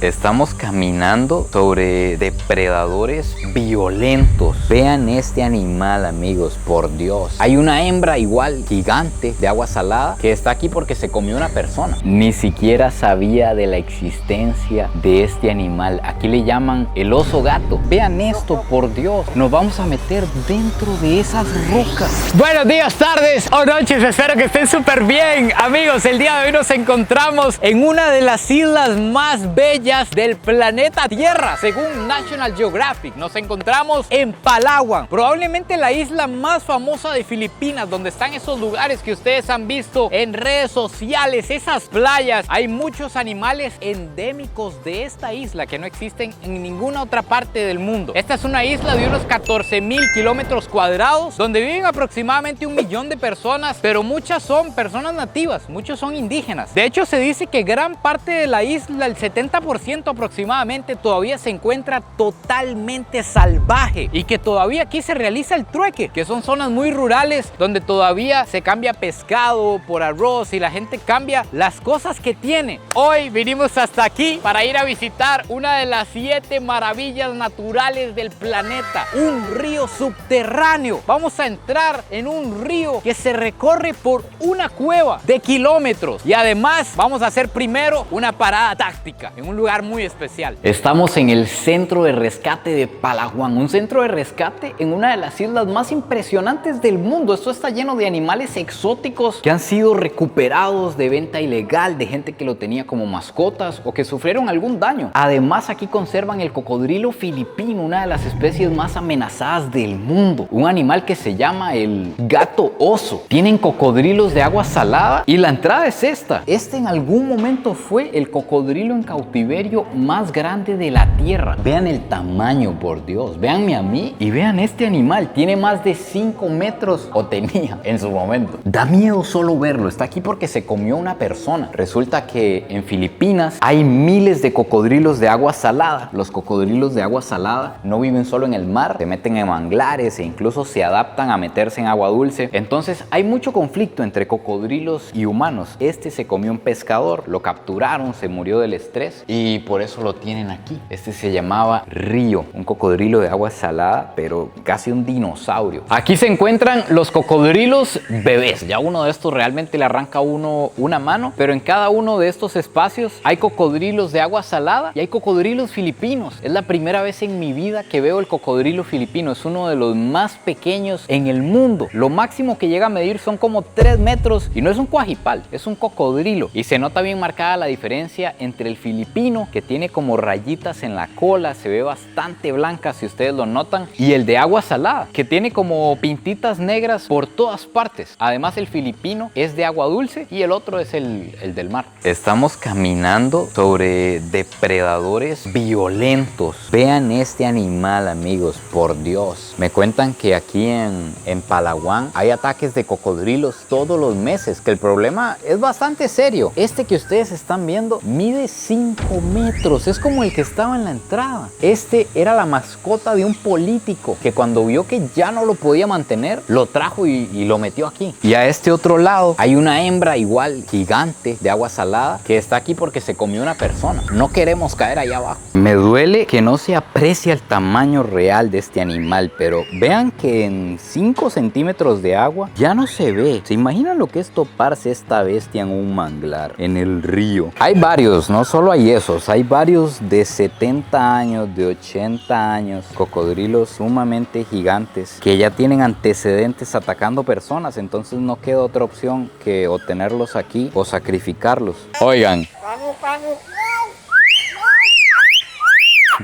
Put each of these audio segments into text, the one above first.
Estamos caminando sobre depredadores violentos. Vean este animal, amigos, por Dios. Hay una hembra igual, gigante, de agua salada, que está aquí porque se comió una persona. Ni siquiera sabía de la existencia de este animal. Aquí le llaman el oso gato. Vean esto, por Dios. Nos vamos a meter dentro de esas rocas. Buenos días, tardes o noches. Espero que estén súper bien. Amigos, el día de hoy nos encontramos en una de las islas más bellas del planeta Tierra, según National Geographic. Nos encontramos en Palawan, probablemente la isla más famosa de Filipinas, donde están esos lugares que ustedes han visto en redes sociales, esas playas. Hay muchos animales endémicos de esta isla que no existen en ninguna otra parte del mundo. Esta es una isla de unos 14,000 kilómetros cuadrados, donde viven aproximadamente 1 millón de personas, pero muchas son personas nativas, muchos son indígenas. De hecho, se dice que gran parte de la isla, el 70% aproximadamente, todavía se encuentra totalmente salvaje y que todavía aquí se realiza el trueque, que son zonas muy rurales donde todavía se cambia pescado por arroz y la gente cambia las cosas que tiene. Hoy vinimos hasta aquí para ir a visitar una de las 7 maravillas naturales del planeta, un río subterráneo. Vamos a entrar en un río que se recorre por una cueva de kilómetros y además vamos a hacer primero una parada táctica en un lugar muy especial. Estamos en el centro de rescate de Palawan, un centro de rescate en una de las islas más impresionantes del mundo. Esto está lleno de animales exóticos que han sido recuperados de venta ilegal, de gente que lo tenía como mascotas o que sufrieron algún daño. Además, aquí conservan el cocodrilo filipino, una de las especies más amenazadas del mundo, un animal que se llama el gato oso. Tienen cocodrilos de agua salada y la entrada es esta. Este en algún momento fue el cocodrilo en cautiverio más grande de la Tierra. Vean el tamaño, por Dios. Véanme a mí y vean este animal. Tiene más de 5 metros, o tenía en su momento. Da miedo solo verlo. Está aquí porque se comió una persona. Resulta que en Filipinas hay miles de cocodrilos de agua salada. Los cocodrilos de agua salada no viven solo en el mar, se meten en manglares e incluso se adaptan a meterse en agua dulce. Entonces hay mucho conflicto entre cocodrilos y humanos. Este se comió un pescador, lo capturaron, se murió del estrés y por eso lo tienen aquí. Este se llamaba Río, un cocodrilo de agua salada, pero casi un dinosaurio. Aquí se encuentran los cocodrilos bebés. Ya uno de estos realmente le arranca a uno una mano, pero en cada uno de estos espacios hay cocodrilos de agua salada y hay cocodrilos filipinos. Es la primera vez en mi vida que veo el cocodrilo filipino. Es uno de los más pequeños en el mundo. Lo máximo que llega a medir son como 3 metros y no es un cuajipal, es un cocodrilo. Y se nota bien marcada la diferencia entre el filipino, que tiene como rayitas en la cola, se ve bastante blanca si ustedes lo notan, y el de agua salada, que tiene como pintitas negras por todas partes. Además, el filipino es de agua dulce y el otro es el del mar. Estamos caminando sobre depredadores violentos. Vean este animal, amigos, por Dios. Me cuentan que aquí en Palawan hay ataques de cocodrilos todos los meses, que el problema es bastante serio. Este que ustedes están viendo mide 5 metros, es como el que estaba en la entrada. Este era la mascota de un político que cuando vio que ya no lo podía mantener, lo trajo y lo metió aquí. Y a este otro lado hay una hembra igual, gigante, de agua salada, que está aquí porque se comió una persona. No queremos caer allá abajo. Me duele que no se aprecia el tamaño real de este animal, pero vean que en 5 centímetros de agua ya no se ve. ¿Se imaginan lo que es toparse esta bestia en un manglar, en el río? Hay varios, no solo hay esos, hay varios de 70 años, de 80 años, cocodrilos sumamente gigantes que ya tienen antecedentes atacando personas, entonces no queda otra opción que o tenerlos aquí o sacrificarlos. Oigan,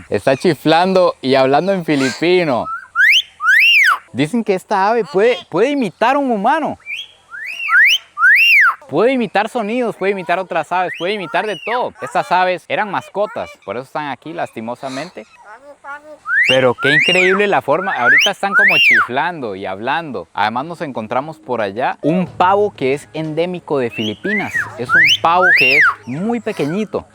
está chiflando y hablando en filipino. Dicen que esta ave puede imitar a un humano. Puede imitar sonidos, puede imitar otras aves, puede imitar de todo. Estas aves eran mascotas, por eso están aquí lastimosamente. Pero qué increíble la forma, ahorita están como chiflando y hablando. Además nos encontramos por allá un pavo que es endémico de Filipinas. Es un pavo que es muy pequeñito.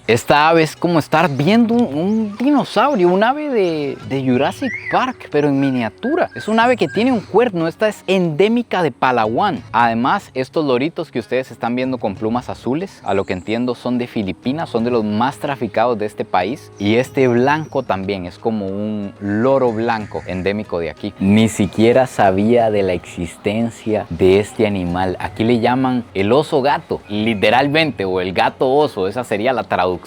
Esta ave es como estar viendo un dinosaurio, un ave de Jurassic Park, pero en miniatura. Es un ave que tiene un cuerno. Esta es endémica de Palawan. Además, estos loritos que ustedes están viendo con plumas azules, a lo que entiendo son de Filipinas, son de los más traficados de este país. Y este blanco también es como un loro blanco endémico de aquí. Ni siquiera sabía de la existencia de este animal. Aquí le llaman el oso gato, literalmente, o el gato oso. Esa sería la traducción.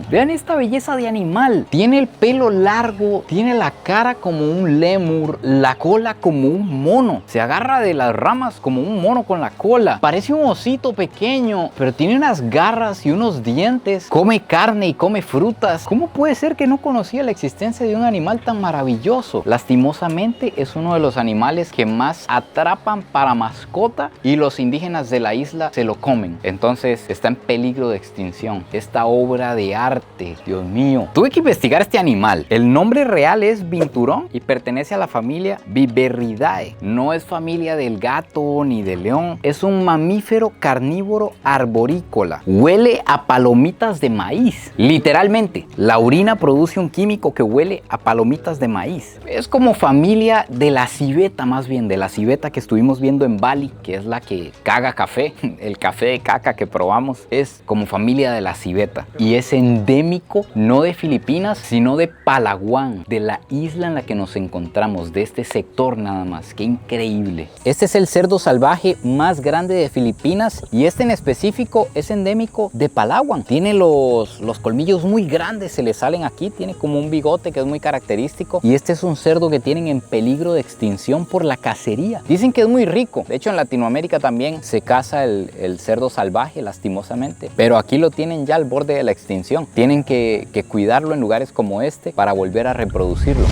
Vean esta belleza de animal. Tiene el pelo largo, tiene la cara como un lémur, la cola como un mono. Se agarra de las ramas como un mono con la cola. Parece un osito pequeño, pero tiene unas garras y unos dientes. Come carne y come frutas. ¿Cómo puede ser que no conocía la existencia de un animal tan maravilloso? Lastimosamente es uno de los animales que más atrapan para mascota y los indígenas de la isla se lo comen. Entonces está en peligro de extinción. Esta obra de arte, Dios mío. Tuve que investigar este animal. El nombre real es Binturong y pertenece a la familia Viverridae. No es familia del gato ni del león. Es un mamífero carnívoro arborícola. Huele a palomitas de maíz. Literalmente, la orina produce un químico que huele a palomitas de maíz. Es como familia de la civeta, más bien de la civeta que estuvimos viendo en Bali, que es la que caga café. El café de caca que probamos es como familia de la civeta. Y es endémico no de Filipinas, sino de Palawan, de la isla en la que nos encontramos, de este sector nada más. ¡Qué increíble! Este es el cerdo salvaje más grande de Filipinas y este en específico es endémico de Palawan. Tiene los colmillos muy grandes, se le salen aquí, tiene como un bigote que es muy característico y este es un cerdo que tienen en peligro de extinción por la cacería. Dicen que es muy rico, de hecho en Latinoamérica también se caza el cerdo salvaje lastimosamente, pero aquí lo tienen ya al borde de la extinción. Tienen que cuidarlo en lugares como este para volver a reproducirlo.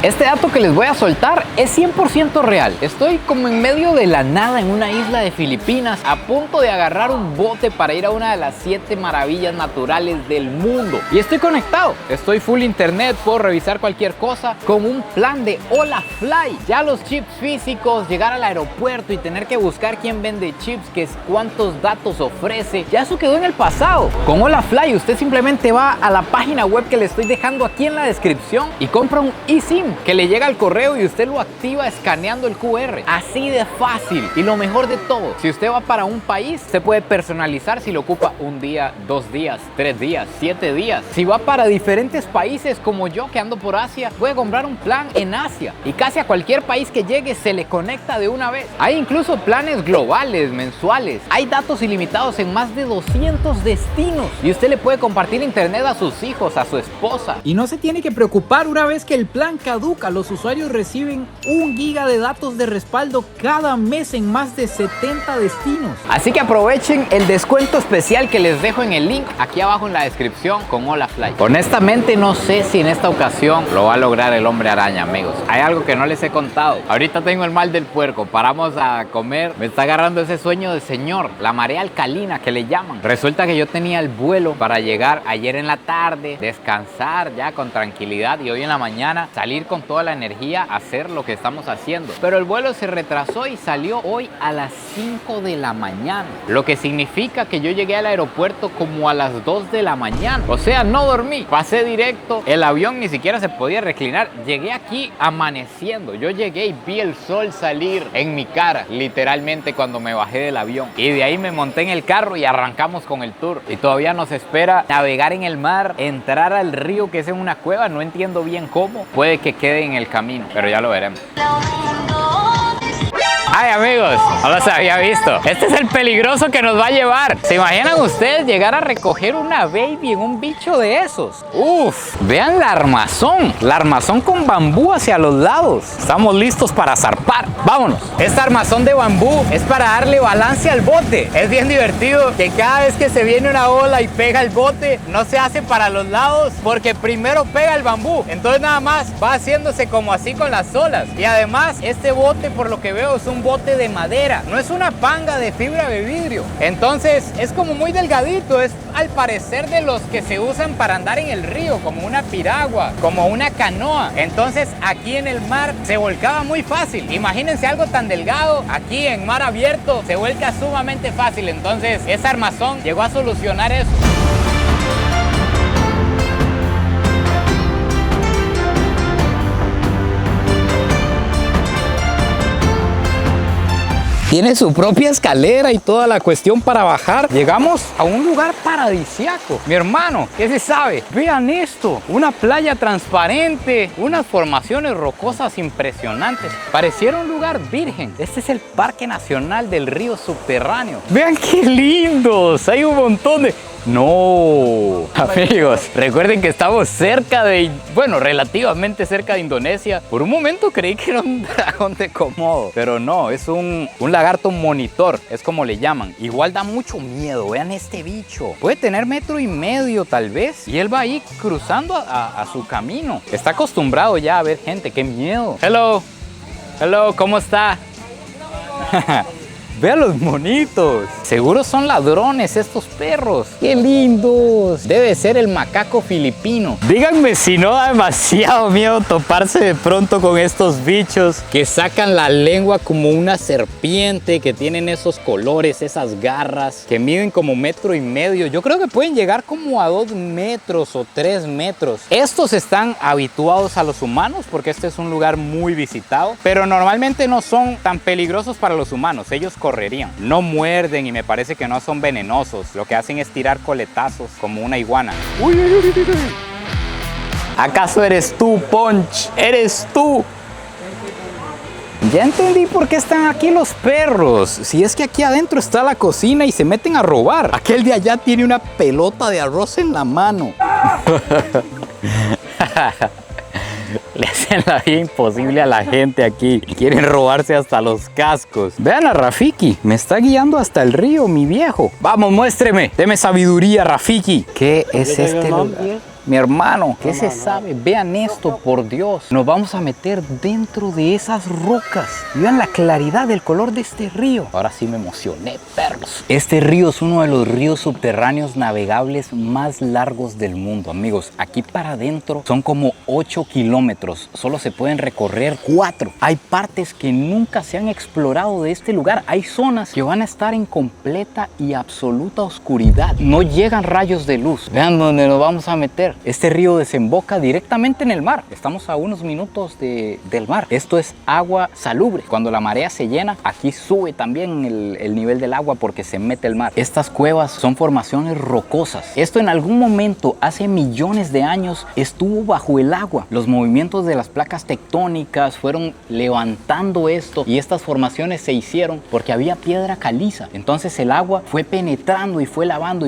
Este dato que les voy a soltar es 100% real. Estoy como en medio de la nada en una isla de Filipinas, a punto de agarrar un bote para ir a una de las 7 maravillas naturales del mundo. Y estoy conectado, estoy full internet, puedo revisar cualquier cosa con un plan de Hola Fly. Ya los chips físicos, llegar al aeropuerto y tener que buscar quién vende chips, que es cuántos datos ofrece, ya eso quedó en el pasado. Con Hola Fly usted simplemente va a la página web que le estoy dejando aquí en la descripción y compra un eSIM que le llega al correo y usted lo activa escaneando el QR. Así de fácil. Y lo mejor de todo, si usted va para un país, se puede personalizar si lo ocupa un día, 2 días, 3 días, 7 días. Si va para diferentes países como yo que ando por Asia, puede comprar un plan en Asia y casi a cualquier país que llegue se le conecta de una vez. Hay incluso planes globales, mensuales. Hay datos ilimitados en más de 200 destinos y usted le puede compartir internet a sus hijos, a su esposa. Y no se tiene que preocupar una vez que el plan caduca. Los usuarios reciben 1 giga de datos de respaldo cada mes en más de 70 destinos. Así que aprovechen el descuento especial que les dejo en el link aquí abajo en la descripción con Hola Fly. Honestamente no sé si en esta ocasión lo va a lograr el hombre araña, amigos. Hay algo que no les he contado. Ahorita tengo el mal del puerco, paramos a comer, me está agarrando ese sueño de señor, la marea alcalina que le llaman. Resulta que yo tenía el vuelo para llegar ayer en la tarde, descansar ya con tranquilidad y hoy en la mañana salir con toda la energía a hacer lo que estamos haciendo. Pero el vuelo se retrasó y salió hoy a las 5 de la mañana. Lo que significa que yo llegué al aeropuerto como a las 2 de la mañana. O sea, no dormí. Pasé directo. El avión ni siquiera se podía reclinar. Llegué aquí amaneciendo. Yo llegué y vi el sol salir en mi cara, literalmente cuando me bajé del avión. Y de ahí me monté en el carro y arrancamos con el tour. Y todavía nos espera navegar en el mar, entrar al río que es en una cueva. No entiendo bien cómo. Puede que quede en el camino, pero ya lo veremos. Ay, amigos, no los había visto. Este es el peligroso que nos va a llevar. ¿Se imaginan ustedes llegar a recoger una baby en un bicho de esos? Uf, vean la armazón con bambú hacia los lados. Estamos listos para zarpar. Vámonos. Esta armazón de bambú es para darle balance al bote. Es bien divertido que cada vez que se viene una ola y pega el bote, no se hace para los lados porque primero pega el bambú. Entonces nada más va haciéndose como así con las olas. Y además este bote, por lo que veo, es un bote de madera. madera, no es una panga de fibra de vidrio. Entonces es como muy delgadito, es al parecer de los que se usan para andar en el río, como una piragua, como una canoa. Entonces aquí en el mar se volcaba muy fácil. Imagínense algo tan delgado, aquí en mar abierto se vuelca sumamente fácil. Entonces esa armazón llegó a solucionar eso. Tiene su propia escalera y toda la cuestión para bajar. Llegamos a un lugar paradisiaco. Mi hermano, ¿qué se sabe? Vean esto, una playa transparente, unas formaciones rocosas impresionantes. Pareciera un lugar virgen. Este es el Parque Nacional del Río Subterráneo. Vean qué lindos, hay un montón de... No, amigos, recuerden que estamos cerca de, bueno, relativamente cerca de Indonesia. Por un momento creí que era un dragón de Komodo, pero no, es un lagarto monitor, es como le llaman. Igual da mucho miedo, vean este bicho. Puede tener 1,5 metros tal vez, y él va ahí cruzando a su camino. Está acostumbrado ya a ver gente, qué miedo. Hello, ¿cómo está? Vean los monitos. Seguro son ladrones estos perros. ¡Qué lindos! Debe ser el macaco filipino. Díganme si no da demasiado miedo toparse de pronto con estos bichos que sacan la lengua como una serpiente, que tienen esos colores, esas garras, que miden como 1,5 metros. Yo creo que pueden llegar como a 2 metros o 3 metros. Estos están habituados a los humanos porque este es un lugar muy visitado, pero normalmente no son tan peligrosos para los humanos. Ellos correrían. No muerden y me parece que no son venenosos. Lo que hacen es tirar coletazos como una iguana. ¡Uy, uy, uy, uy! ¿Acaso eres tú, Punch? ¡Eres tú! Ya entendí por qué están aquí los perros. Si es que aquí adentro está la cocina y se meten a robar. Aquel de allá tiene una pelota de arroz en la mano. Le hacen la vida imposible a la gente aquí. Quieren robarse hasta los cascos. Vean a Rafiki. Me está guiando hasta el río, mi viejo. Vamos, muéstreme. Deme sabiduría, Rafiki. ¿Qué es este lugar? Mi hermano, ¿qué se sabe? Vean esto, por Dios. Nos vamos a meter dentro de esas rocas. Vean la claridad del color de este río. Ahora sí me emocioné, perros. Este río es uno de los ríos subterráneos navegables más largos del mundo, amigos. Aquí para adentro son como 8 kilómetros. Solo se pueden recorrer 4. Hay partes que nunca se han explorado de este lugar. Hay zonas que van a estar en completa y absoluta oscuridad. No llegan rayos de luz. Vean dónde nos vamos a meter. Este río desemboca directamente en el mar. Estamos a unos minutos del mar. Esto es agua salubre. Cuando la marea se llena, aquí sube también el nivel del agua porque se mete el mar. Estas cuevas son formaciones rocosas. Esto en algún momento, hace millones de años, estuvo bajo el agua. Los movimientos de las placas tectónicas fueron levantando esto y estas formaciones se hicieron porque había piedra caliza. Entonces el agua fue penetrando y fue lavando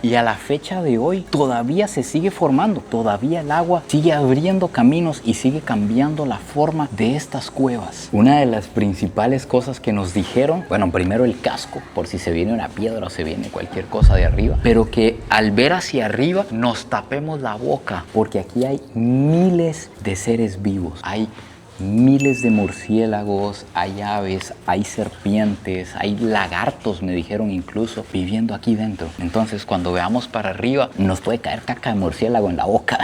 y a la fecha de hoy todavía se sigue formando. Todavía el agua sigue abriendo caminos y sigue cambiando la forma de estas cuevas. Una de las principales cosas que nos dijeron, bueno, primero el casco, por si se viene una piedra o se viene cualquier cosa de arriba, pero que al ver hacia arriba nos tapemos la boca, porque aquí hay miles de seres vivos. Hay miles de murciélagos, hay aves, hay serpientes, hay lagartos, me dijeron incluso, viviendo aquí dentro. Entonces cuando veamos para arriba nos puede caer caca de murciélago en la boca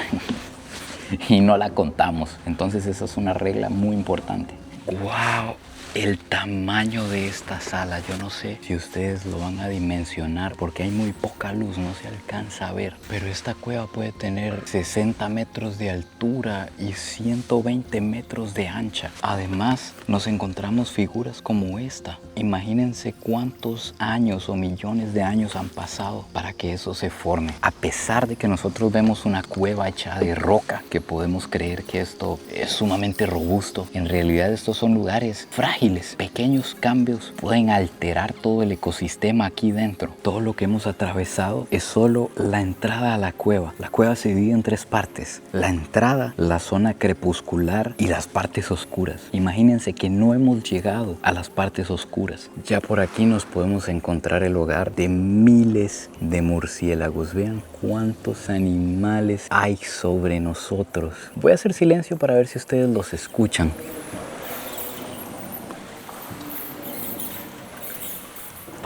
y no la contamos. Entonces esa es una regla muy importante. ¡Wow! El tamaño de esta sala, yo no sé si ustedes lo van a dimensionar porque hay muy poca luz, no se alcanza a ver. Pero esta cueva puede tener 60 metros de altura y 120 metros de ancha. Además, nos encontramos figuras como esta. Imagínense cuántos años o millones de años han pasado para que eso se forme. A pesar de que nosotros vemos una cueva hecha de roca, que podemos creer que esto es sumamente robusto, en realidad estos son lugares frágiles. Pequeños cambios pueden alterar todo el ecosistema aquí dentro. Todo lo que hemos atravesado es solo la entrada a la cueva. La cueva se divide en 3 partes. La entrada, la zona crepuscular y las partes oscuras. Imagínense que no hemos llegado a las partes oscuras. Ya por aquí nos podemos encontrar el hogar de miles de murciélagos. Vean cuántos animales hay sobre nosotros. Voy a hacer silencio para ver si ustedes los escuchan.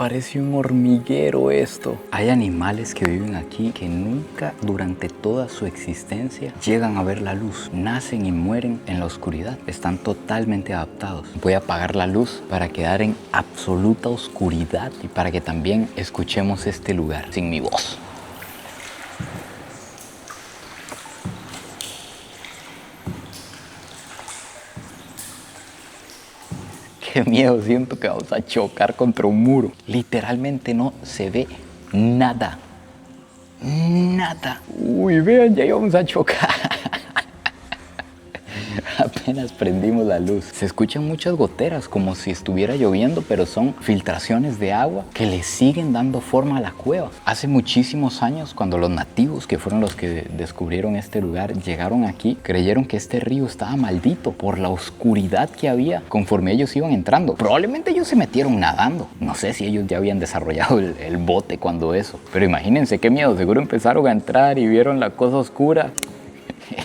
parece un hormiguero esto. Hay animales que viven aquí que nunca durante toda su existencia llegan a ver la luz. Nacen y mueren en la oscuridad. Están totalmente adaptados. Voy a apagar la luz para quedar en absoluta oscuridad y para que también escuchemos este lugar sin mi voz. Qué miedo siento que vamos a chocar contra un muro. Literalmente no se ve nada. Nada. Uy, vean, ya íbamos a chocar. Apenas prendimos la luz. Se escuchan muchas goteras como si estuviera lloviendo, pero son filtraciones de agua que le siguen dando forma a la cueva. Hace muchísimos años, cuando los nativos, que fueron los que descubrieron este lugar, llegaron aquí, creyeron que este río estaba maldito por la oscuridad que había conforme ellos iban entrando. Probablemente ellos se metieron nadando. No sé si ellos ya habían desarrollado el bote cuando eso. Pero imagínense qué miedo. Seguro empezaron a entrar y vieron la cosa oscura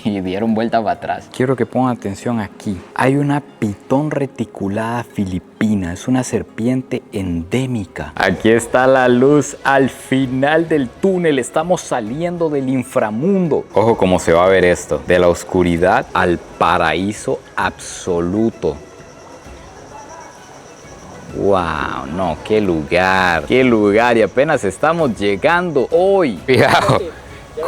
y dieron vuelta para atrás. Quiero que pongan atención aquí. Hay una pitón reticulada filipina. Es una serpiente endémica. Aquí está la luz al final del túnel. Estamos saliendo del inframundo. Ojo cómo se va a ver esto. De la oscuridad al paraíso absoluto. Wow, no, qué lugar. Qué lugar. Y apenas estamos llegando hoy. Cuidado.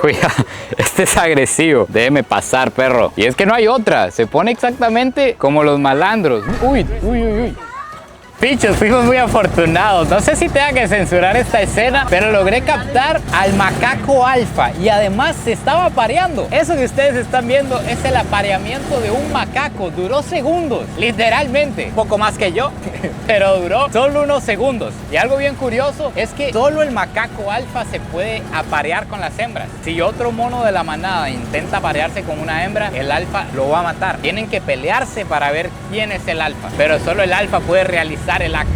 Cuidado, este es agresivo. Déjeme pasar, perro. Y es que no hay otra. Se pone exactamente como los malandros. Uy, uy, uy, uy. Pichos, fuimos muy afortunados. No sé si tenga que censurar esta escena, pero logré captar al macaco alfa y además se estaba apareando. Eso que ustedes están viendo es el apareamiento de un macaco. Duró segundos, literalmente. Un poco más que yo, pero duró solo unos segundos. Y algo bien curioso es que solo el macaco alfa se puede aparear con las hembras. Si otro mono de la manada intenta aparearse con una hembra, el alfa lo va a matar. Tienen que pelearse para ver quién es el alfa, pero solo el alfa puede realizar el acto.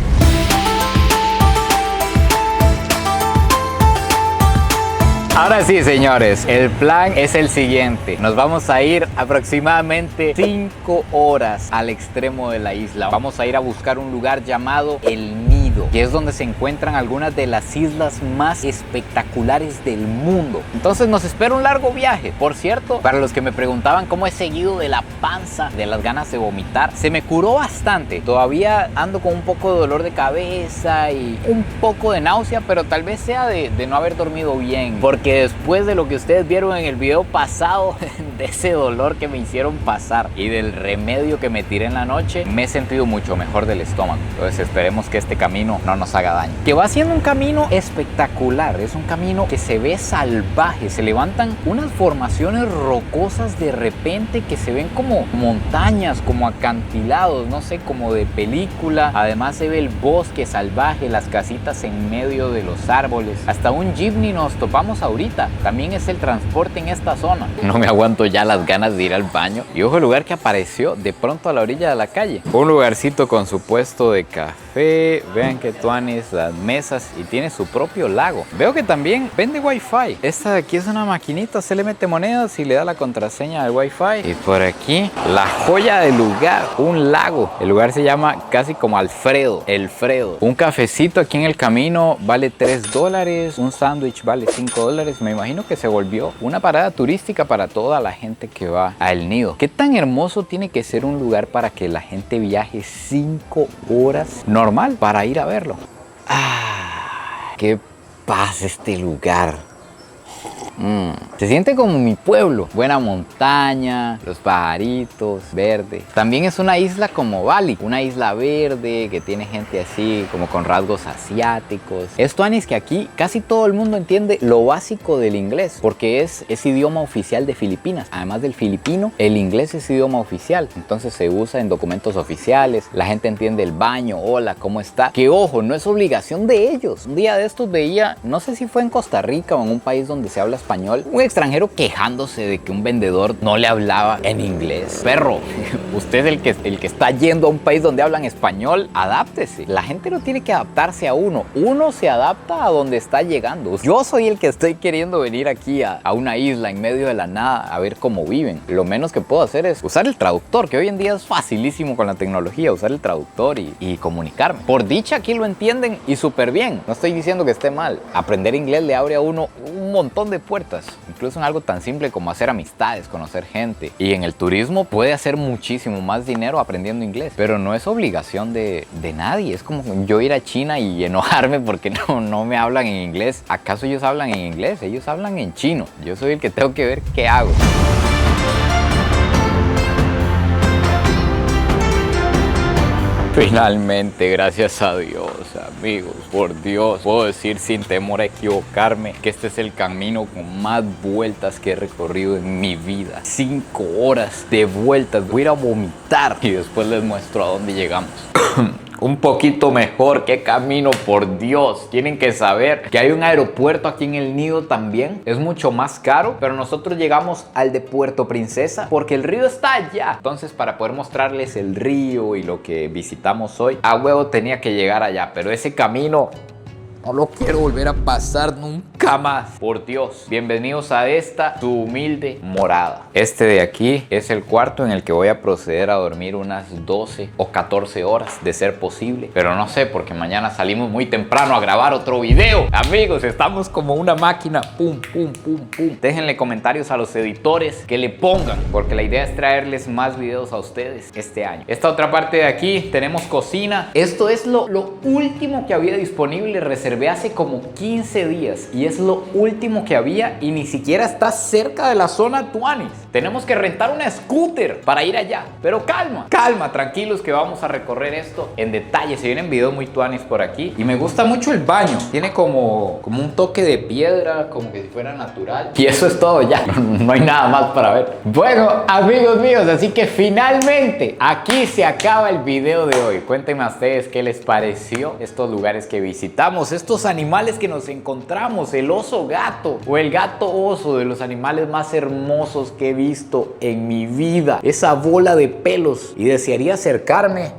Ahora sí, señores, el plan es el siguiente. Nos vamos a ir aproximadamente 5 horas al extremo de la isla. Vamos a ir a buscar un lugar llamado El Nido, que es donde se encuentran algunas de las islas más espectaculares del mundo. Entonces nos espera un largo viaje. Por cierto, para los que me preguntaban cómo he seguido de la panza, de las ganas de vomitar, se me curó bastante. Todavía ando con un poco de dolor de cabeza y un poco de náusea, pero tal vez sea de no haber dormido bien. Porque después de lo que ustedes vieron en el video pasado, de ese dolor que me hicieron pasar y del remedio que me tiré en la noche, me he sentido mucho mejor del estómago. Entonces esperemos que este camino no nos haga daño. Que va siendo un camino espectacular. Es un camino que se ve salvaje. Se levantan unas formaciones rocosas de repente que se ven como montañas, como acantilados, no sé, como de película. Además se ve el bosque salvaje, las casitas en medio de los árboles. Hasta un jeepney nos topamos ahorita. También es el transporte en esta zona. No me aguanto ya las ganas de ir al baño. Y ojo el lugar que apareció de pronto a la orilla de la calle. Un lugarcito con su puesto de café. Vean que tuanis las mesas y tiene su propio lago. Veo que también vende wifi. Esta de aquí es una maquinita. Se le mete monedas y le da la contraseña del wifi. Y por aquí la joya del lugar, un lago. El lugar se llama casi como Alfredo. Elfredo. Un cafecito aquí en el camino vale $3. Un sándwich vale $5. Me imagino que se volvió una parada turística para toda la gente que va a El Nido. ¿Qué tan hermoso tiene que ser un lugar para que la gente viaje 5 horas normal para ir a verlo? ¡Ah! ¡Qué paz este lugar! Se siente como mi pueblo. Buena montaña, los pajaritos, verde. También es una isla como Bali, una isla verde que tiene gente así como con rasgos asiáticos. Esto es que aquí casi todo el mundo entiende lo básico del inglés porque es idioma oficial de Filipinas. Además del filipino, el inglés es idioma oficial. Entonces se usa en documentos oficiales. La gente entiende el baño, hola, ¿cómo está? Que ojo, no es obligación de ellos. Un día de estos veía, no sé si fue en Costa Rica o en un país donde se habla español. Un extranjero quejándose de que un vendedor no le hablaba en inglés. Perro, usted es el que está yendo a un país donde hablan español, adáptese. La gente no tiene que adaptarse a uno. Uno se adapta a donde está llegando. Yo soy el que estoy queriendo venir aquí a una isla en medio de la nada a ver cómo viven. Lo menos que puedo hacer es usar el traductor, que hoy en día es facilísimo con la tecnología, usar el traductor y comunicarme. Por dicha aquí lo entienden y súper bien. No estoy diciendo que esté mal. Aprender inglés le abre a uno un montón de puertas, incluso en algo tan simple como hacer amistades, conocer gente. Y en el turismo puede hacer muchísimo más dinero aprendiendo inglés, pero no es obligación de nadie. Es como yo ir a China y enojarme porque no me hablan en inglés. ¿Acaso ellos hablan en inglés? Ellos hablan en chino. Yo soy el que tengo que ver qué hago. Finalmente, gracias a Dios, amigos, por Dios, puedo decir sin temor a equivocarme que este es el camino con más vueltas que he recorrido en mi vida. 5 horas de vueltas, voy a ir a vomitar y después les muestro a dónde llegamos. Un poquito mejor, qué camino, por Dios. Tienen que saber que hay un aeropuerto aquí en el Nido también. Es mucho más caro, pero nosotros llegamos al de Puerto Princesa porque el río está allá. Entonces, para poder mostrarles el río y lo que visitamos hoy, a huevo tenía que llegar allá. Pero ese camino no lo quiero volver a pasar nunca más. Por Dios. Bienvenidos a esta, tu humilde morada. Este de aquí es el cuarto en el que voy a proceder a dormir unas 12 o 14 horas, de ser posible. Pero no sé, porque mañana salimos muy temprano a grabar otro video. Amigos, estamos como una máquina. Pum, pum, pum, pum. Déjenle comentarios a los editores que le pongan, porque la idea es traerles más videos a ustedes este año. Esta otra parte de aquí tenemos cocina. Esto es lo último que había disponible. Reservé hace como 15 días y es lo último que había y ni siquiera está cerca de la zona tuanis. Tenemos que rentar una scooter para ir allá. Pero calma, calma, tranquilos que vamos a recorrer esto en detalle. Se vienen videos muy tuanis por aquí y me gusta mucho el baño. Tiene como un toque de piedra, como que si fuera natural. Y eso es todo ya, no hay nada más para ver. Bueno, amigos míos, así que finalmente aquí se acaba el video de hoy. Cuéntenme a ustedes qué les pareció estos lugares que visitamos, estos animales que nos encontramos, el oso gato o el gato oso, de los animales más hermosos que he visto en mi vida. Esa bola de pelos, y desearía acercarme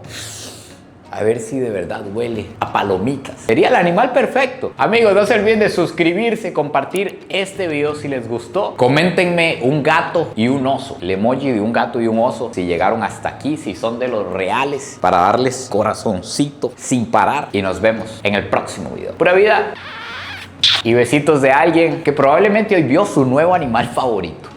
a ver si de verdad huele a palomitas. Sería el animal perfecto. Amigos, no se olviden de suscribirse, compartir este video si les gustó. Coméntenme un gato y un oso, el emoji de un gato y un oso, si llegaron hasta aquí, si son de los reales, para darles corazoncito sin parar. Y nos vemos en el próximo video. Pura vida y besitos de alguien que probablemente hoy vio su nuevo animal favorito.